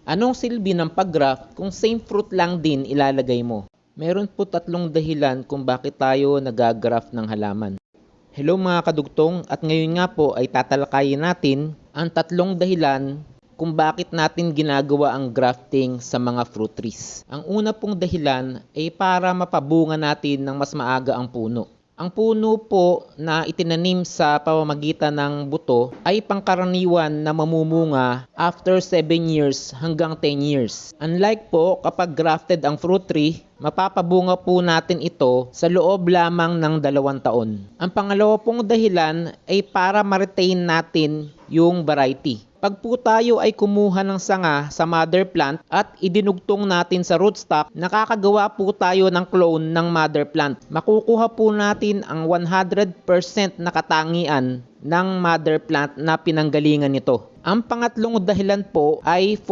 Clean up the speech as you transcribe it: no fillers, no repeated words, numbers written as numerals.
Anong silbi ng pag-graft kung same fruit lang din ilalagay mo? Meron po tatlong dahilan kung bakit tayo nag-graft ng halaman. Hello mga kadugtong, at ngayon nga po ay tatalakayin natin ang tatlong dahilan kung bakit natin ginagawa ang grafting sa mga fruit trees. Ang una pong dahilan ay para mapabunga natin ng mas maaga ang puno. Ang puno po na itinanim sa pamamagitan ng buto ay pangkaraniwan na mamumunga after 7 years hanggang 10 years. Unlike po kapag grafted ang fruit tree, mapapabunga po natin ito sa loob lamang ng 2 taon. Ang pangalawa pong dahilan ay para ma-retain natin yung variety. Pag po tayo ay kumuha ng sanga sa mother plant at idinugtong natin sa rootstock, nakakagawa po tayo ng clone ng mother plant. Makukuha po natin ang 100% na katangian ng mother plant na pinanggalingan nito. Ang pangatlong dahilan po ay